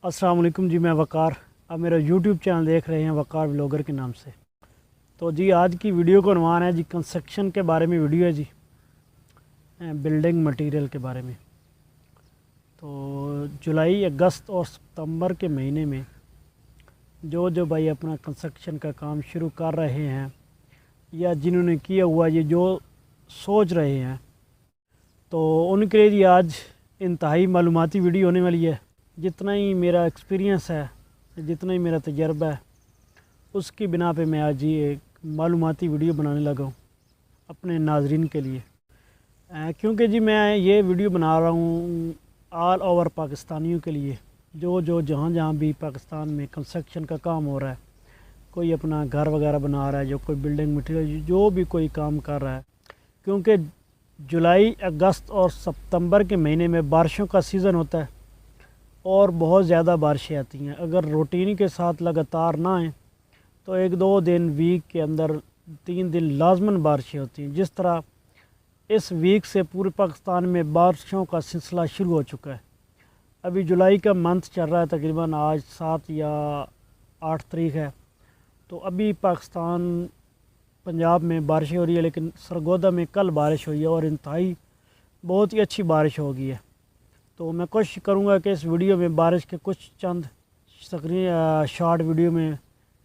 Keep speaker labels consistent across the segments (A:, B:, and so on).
A: السلام علیکم جی، میں وقار. آپ میرا یوٹیوب چینل دیکھ رہے ہیں وقار بلاگر کے نام سے. تو جی آج کی ویڈیو کا عنوان ہے جی کنسٹرکشن کے بارے میں ویڈیو ہے جی، بلڈنگ مٹیریل کے بارے میں. تو جولائی، اگست اور ستمبر کے مہینے میں جو بھائی اپنا کنسٹرکشن کا کام شروع کر رہے ہیں یا جنہوں نے کیا ہوا یہ جو سوچ رہے ہیں، تو ان کے لیے جی آج انتہائی معلوماتی ویڈیو ہونے والی ہے. جتنا ہی میرا ایکسپیرینس ہے، جتنا ہی میرا تجربہ ہے، اس کی بنا پہ میں آج یہ ایک معلوماتی ویڈیو بنانے لگا ہوں اپنے ناظرین کے لیے. کیونکہ جی میں یہ ویڈیو بنا رہا ہوں آل اوور پاکستانیوں کے لیے، جو جہاں بھی پاکستان میں کنسٹرکشن کا کام ہو رہا ہے، کوئی اپنا گھر وغیرہ بنا رہا ہے، جو کوئی بلڈنگ مٹیریل جو بھی کوئی کام کر رہا ہے. کیونکہ جولائی، اگست اور ستمبر کے مہینے میں بارشوں کا سیزن ہوتا ہے اور بہت زیادہ بارشیں آتی ہیں. اگر روٹین کے ساتھ لگاتار نہ آئیں تو 1-2 دن ویک کے اندر 3 دن لازماً بارشیں ہوتی ہیں. جس طرح اس ویک سے پورے پاکستان میں بارشوں کا سلسلہ شروع ہو چکا ہے. ابھی جولائی کا منتھ چل رہا ہے، تقریباً آج 7 یا 8 تاریخ ہے. تو ابھی پاکستان پنجاب میں بارشیں ہو رہی ہے، لیکن سرگودا میں کل بارش ہوئی ہے اور انتہائی بہت ہی اچھی بارش ہو گئی ہے. تو میں کوشش کروں گا کہ اس ویڈیو میں بارش کے کچھ چند شارٹ ویڈیو میں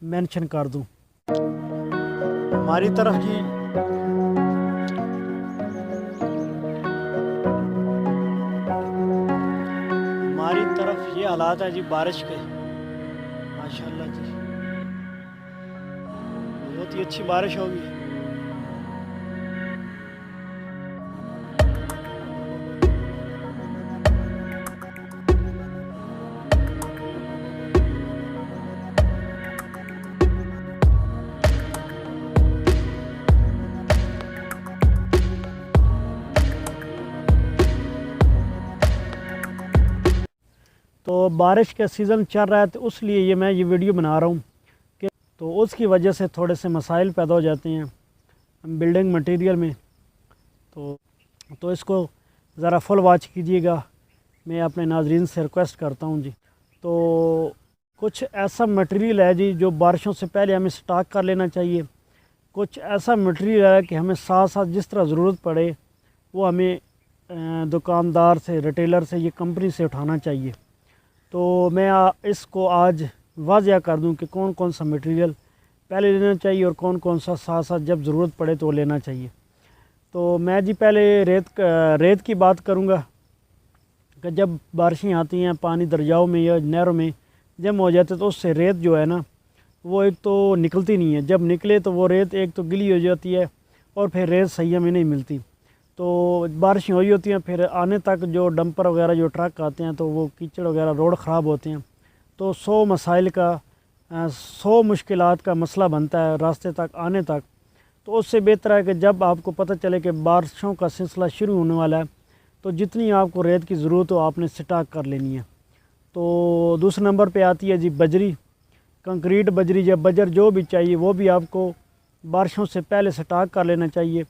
A: مینشن کر دوں. ہماری طرف جی یہ حالات ہیں جی بارش کے. ماشاءاللہ جی بہت ہی اچھی بارش ہوگی. تو بارش کا سیزن چل رہا ہے، تو اس لیے میں یہ ویڈیو بنا رہا ہوں کہ تو اس کی وجہ سے تھوڑے سے مسائل پیدا ہو جاتے ہیں بلڈنگ مٹیریل میں. تو اس کو ذرا فل واچ کیجیے گا، میں اپنے ناظرین سے ریکویسٹ کرتا ہوں جی. تو کچھ ایسا مٹیریل ہے جی جو بارشوں سے پہلے ہمیں سٹاک کر لینا چاہیے. کچھ ایسا مٹیریل ہے کہ ہمیں ساتھ ساتھ جس طرح ضرورت پڑے وہ ہمیں دکاندار سے، ریٹیلر سے، یہ کمپنی سے اٹھانا چاہیے. تو میں اس کو آج واضح کر دوں کہ کون کون سا مٹیریل پہلے لینا چاہیے اور کون کون سا ساتھ ساتھ جب ضرورت پڑے تو وہ لینا چاہیے. تو میں جی پہلے ریت کی بات کروں گا کہ جب بارشیں آتی ہیں پانی دریاؤں میں یا نہروں میں جمع ہو جاتے تو اس سے ریت جو ہے نا وہ ایک تو نکلتی نہیں ہے. جب نکلے تو وہ ریت ایک تو گلی ہو جاتی ہے اور پھر ریت صحیح ہمیں نہیں ملتی. تو بارشیں ہوئی ہوتی ہیں، پھر آنے تک جو ڈمپر وغیرہ جو ٹرک آتے ہیں تو وہ کیچڑ وغیرہ روڈ خراب ہوتے ہیں. تو 100 مشکلات کا مسئلہ بنتا ہے راستے تک آنے تک. تو اس سے بہتر ہے کہ جب آپ کو پتہ چلے کہ بارشوں کا سلسلہ شروع ہونے والا ہے تو جتنی آپ کو ریت کی ضرورت ہو آپ نے سٹاک کر لینی ہے. تو دوسرے نمبر پہ آتی ہے جی بجری، کنکریٹ بجری یا بجر جو بھی چاہیے وہ بھی آپ کو بارشوں سے پہلے سٹاک کر لینا چاہیے.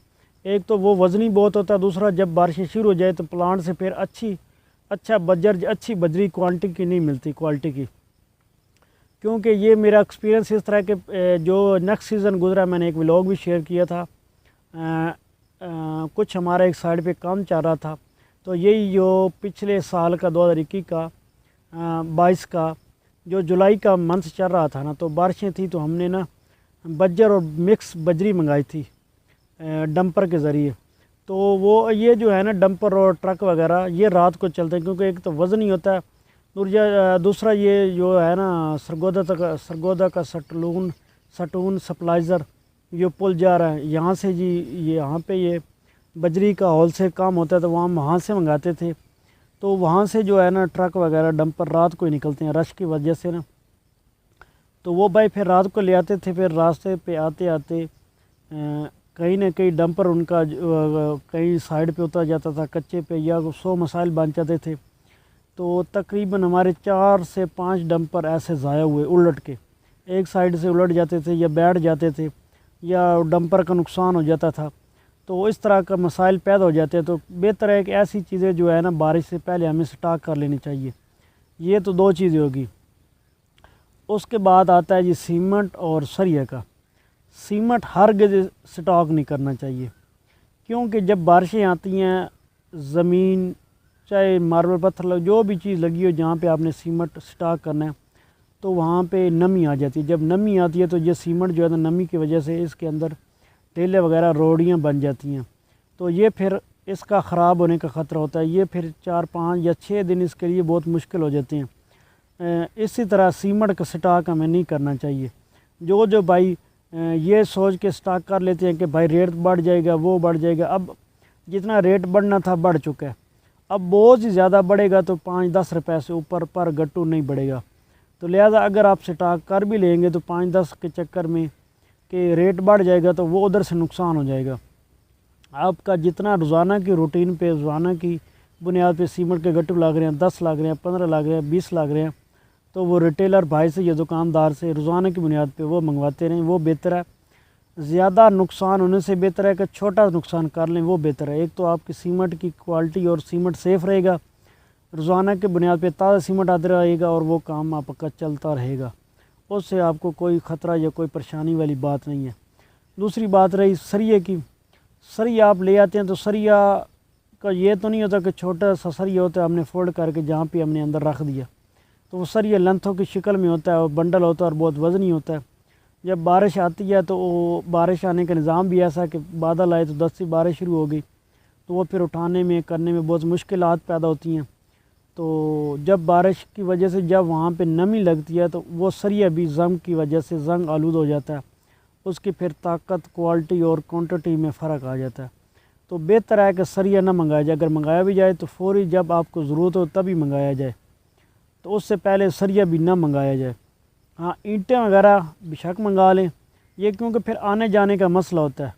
A: ایک تو وہ وزنی بہت ہوتا ہے، دوسرا جب بارشیں شروع ہو جائے تو پلانٹ سے پھر اچھا اچھی بجری کوانٹٹی کی نہیں ملتی، کوالٹی کی. کیونکہ یہ میرا ایکسپیرینس اس طرح کہ جو نیکسٹ سیزن گزرا، میں نے ایک ولاگ بھی شیئر کیا تھا. کچھ ہمارا ایک سائڈ پہ کام چل رہا تھا، تو یہی جو پچھلے سال کا 2021 کا 22 کا جو جولائی کا منتھ چل رہا تھا نا، تو بارشیں تھیں تو ہم نے نا بجر اور مکس بجری منگائی تھی ڈمپر کے ذریعے. تو وہ یہ جو ہے نا ڈمپر اور ٹرک وغیرہ یہ رات کو چلتے ہیں، کیونکہ ایک تو وزن ہی ہوتا ہے، دوسرا یہ جو ہے نا سرگودا کا سٹون سپلائزر جو پل جا رہا ہے یہاں سے جی، یہاں پہ یہ بجری کا ہول سیل کام ہوتا ہے تو وہاں سے منگاتے تھے. تو وہاں سے جو ہے نا ٹرک وغیرہ ڈمپر رات کو ہی نکلتے ہیں رش کی وجہ سے نا. تو وہ بھائی پھر رات کو لے آتے تھے، پھر راستے پہ آتے آتے کہیں نہ کہیں ڈمپر ان کا کہیں سائڈ پہ اتر جاتا تھا کچے پہ، یا 100 مسائل بن جاتے تھے. تو تقریباً ہمارے 4 سے 5 ڈمپر ایسے ضائع ہوئے الٹ کے، ایک سائڈ سے الٹ جاتے تھے یا بیٹھ جاتے تھے یا ڈمپر کا نقصان ہو جاتا تھا. تو اس طرح کا مسائل پیدا ہو جاتے ہیں. تو بہتر ہے کہ ایسی چیزیں جو ہے نا بارش سے پہلے ہمیں سٹاک کر لینی چاہیے. یہ تو دو چیزیں ہوگی۔ اس کے بعد آتا ہے جی سیمنٹ اور سریے کا۔ سیمنٹ ہرگز سٹاک نہیں کرنا چاہیے، کیونکہ جب بارشیں آتی ہیں زمین چاہے ماربل پتھر لگ جو بھی چیز لگی ہو جہاں پہ آپ نے سیمنٹ سٹاک کرنا ہے تو وہاں پہ نمی آ جاتی ہے۔ جب نمی آتی ہے تو یہ سیمنٹ جو ہے نا نمی کی وجہ سے اس کے اندر ٹیلے وغیرہ روڑیاں بن جاتی ہیں، تو یہ پھر اس کا خراب ہونے کا خطرہ ہوتا ہے۔ یہ پھر 4 5 یا 6 دن اس کے لیے بہت مشکل ہو جاتے ہیں۔ اسی طرح سیمنٹ کا سٹاک ہمیں نہیں کرنا چاہیے۔ جو بھائی یہ سوچ کے سٹاک کر لیتے ہیں کہ بھائی ریٹ بڑھ جائے گا وہ بڑھ جائے گا، اب جتنا ریٹ بڑھنا تھا بڑھ چکا ہے، اب بہت ہی زیادہ بڑھے گا تو 5 10 روپے سے اوپر پر گٹو نہیں بڑھے گا۔ تو لہٰذا اگر آپ سٹاک کر بھی لیں گے تو 5 10 کے چکر میں کہ ریٹ بڑھ جائے گا تو وہ ادھر سے نقصان ہو جائے گا۔ آپ کا جتنا روزانہ کی روٹین پہ روزانہ کی بنیاد پہ سیمنٹ کے گٹو لگ رہے ہیں، 10 لگ رہے ہیں، 15 لگ رہے ہیں، 20 لگ رہے ہیں، تو وہ ریٹیلر بھائی سے یا دکاندار سے روزانہ کی بنیاد پہ وہ منگواتے رہیں، وہ بہتر ہے۔ زیادہ نقصان ہونے سے بہتر ہے کہ چھوٹا نقصان کر لیں، وہ بہتر ہے۔ ایک تو آپ کی سیمنٹ کی کوالٹی اور سیمنٹ سیف رہے گا، روزانہ کے بنیاد پہ تازہ سیمنٹ آتا رہے گا اور وہ کام آپ کا چلتا رہے گا، اس سے آپ کو کوئی خطرہ یا کوئی پریشانی والی بات نہیں ہے۔ دوسری بات رہی سریے کی۔ سریا آپ لے آتے ہیں تو سریا کا یہ تو نہیں ہوتا کہ چھوٹا سا سریا ہوتا ہے ہم نے فولڈ کر کے جہاں پہ ہم نے اندر رکھ دیا، تو وہ سریا لنتھوں کی شکل میں ہوتا ہے اور بنڈل ہوتا ہے اور بہت وزنی ہوتا ہے۔ جب بارش آتی ہے تو وہ بارش آنے کا نظام بھی ایسا ہے کہ بادل آئے تو 10 سے بارش شروع ہو گئی تو وہ پھر اٹھانے میں کرنے میں بہت مشکلات پیدا ہوتی ہیں۔ تو جب بارش کی وجہ سے جب وہاں پہ نمی لگتی ہے تو وہ سریا بھی زنگ کی وجہ سے زنگ آلود ہو جاتا ہے، اس کی پھر طاقت کوالٹی اور کوانٹٹی میں فرق آ جاتا ہے۔ تو بہتر ہے کہ سریا نہ منگایا جائے، اگر منگایا بھی جائے تو فوری جب آپ کو ضرورت ہو تبھی منگایا جائے، تو اس سے پہلے سریا بھی نہ منگایا جائے۔ ہاں اینٹیں وغیرہ بے شک منگا لیں، یہ کیونکہ پھر آنے جانے کا مسئلہ ہوتا ہے۔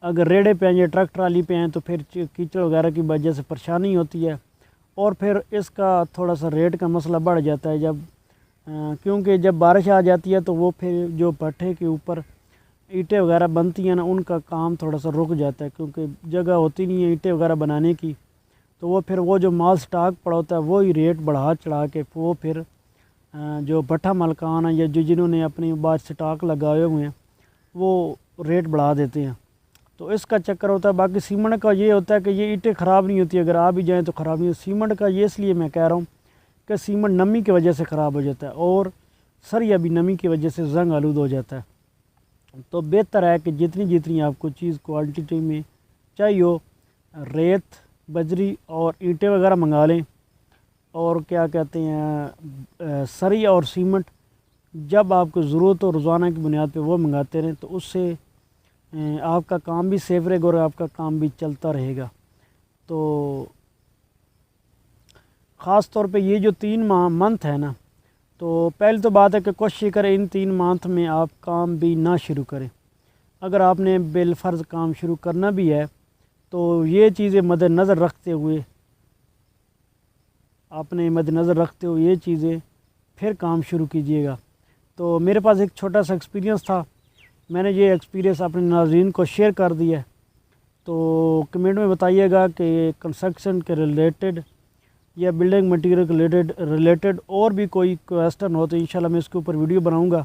A: اگر ریڑے پہ ہیں یا ٹرک ٹرالی پہ ہیں تو پھر کیچڑ وغیرہ کی وجہ سے پریشانی ہوتی ہے، اور پھر اس کا تھوڑا سا ریٹ کا مسئلہ بڑھ جاتا ہے کیونکہ جب بارش آ جاتی ہے تو وہ پھر جو بھٹے کے اوپر اینٹیں وغیرہ بنتی ہیں نا ان کا کام تھوڑا سا رک جاتا ہے، کیونکہ جگہ ہوتی نہیں ہے اینٹیں وغیرہ بنانے کی، تو وہ پھر وہ جو مال سٹاک پڑا ہوتا ہے وہی ریٹ بڑھا چڑھا کے وہ پھر جو بٹھا مالکان ہیں یا جنہوں نے اپنی بعد سٹاک لگائے ہوئے ہیں وہ ریٹ بڑھا دیتے ہیں، تو اس کا چکر ہوتا ہے۔ باقی سیمنٹ کا یہ ہوتا ہے کہ یہ اینٹیں خراب نہیں ہوتی، اگر آ بھی جائیں تو خراب نہیں ہوتی۔ سیمنٹ کا یہ اس لیے میں کہہ رہا ہوں کہ سیمنٹ نمی کی وجہ سے خراب ہو جاتا ہے اور سریا بھی نمی کی وجہ سے زنگ آلود ہو جاتا ہے۔ تو بہتر ہے کہ جتنی آپ کو چیز کوالٹی میں چاہیے ہو، ریت بجری اور اینٹیں وغیرہ منگا لیں، اور کیا کہتے ہیں سریا اور سیمنٹ جب آپ کو ضرورت ہو روزانہ کی بنیاد پہ وہ منگاتے رہیں، تو اس سے آپ کا کام بھی سیف رہے گا اور آپ کا کام بھی چلتا رہے گا۔ تو خاص طور پہ یہ جو 3 منتھ ہے نا، تو پہلی تو بات ہے کہ کوشش کریں ان 3 منتھ میں آپ کام بھی نہ شروع کریں۔ اگر آپ نے بالفرض کام شروع کرنا بھی ہے تو یہ چیزیں مد نظر رکھتے ہوئے یہ چیزیں پھر کام شروع کیجئے گا۔ تو میرے پاس ایک چھوٹا سا ایکسپیرینس تھا، میں نے یہ ایکسپیرینس اپنے ناظرین کو شیئر کر دیا ہے، تو کمنٹ میں بتائیے گا کہ کنسٹرکشن کے ریلیٹڈ یا بلڈنگ مٹیریل کے ریلیٹڈ اور بھی کوئی کویسٹن ہو تو انشاءاللہ میں اس کے اوپر ویڈیو بناؤں گا۔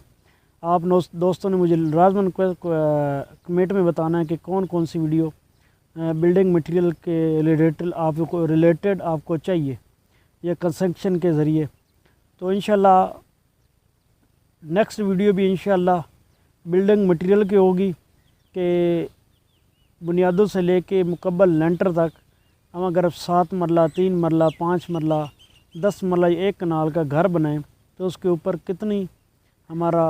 A: آپ دوستوں نے مجھے لازماً کمنٹ میں بتانا ہے کہ کون سی ویڈیو بلڈنگ مٹیریل کے ریلیٹڈ آپ کو چاہیے یا کنسٹرکشن کے ذریعے۔ تو انشاءاللہ نیکسٹ ویڈیو بھی انشاءاللہ بلڈنگ مٹیریل کی ہوگی کہ بنیادوں سے لے کے مکمل لینٹر تک ہم اگر 7 مرلہ 3 مرلہ 5 مرلہ 10 مرلہ 1 کنال کا گھر بنائیں تو اس کے اوپر کتنی ہمارا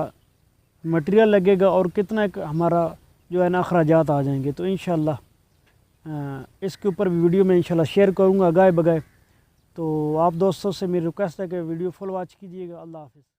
A: مٹیریل لگے گا اور کتنا ہمارا جو ہے نا اخراجات آ جائیں گے۔ تو انشاءاللہ اس کے اوپر بھی ویڈیو میں انشاءاللہ شیئر کروں گا گائے بگائے۔ تو آپ دوستوں سے میری ریکویسٹ ہے کہ ویڈیو فل واچ کیجیے گا۔ اللہ حافظ۔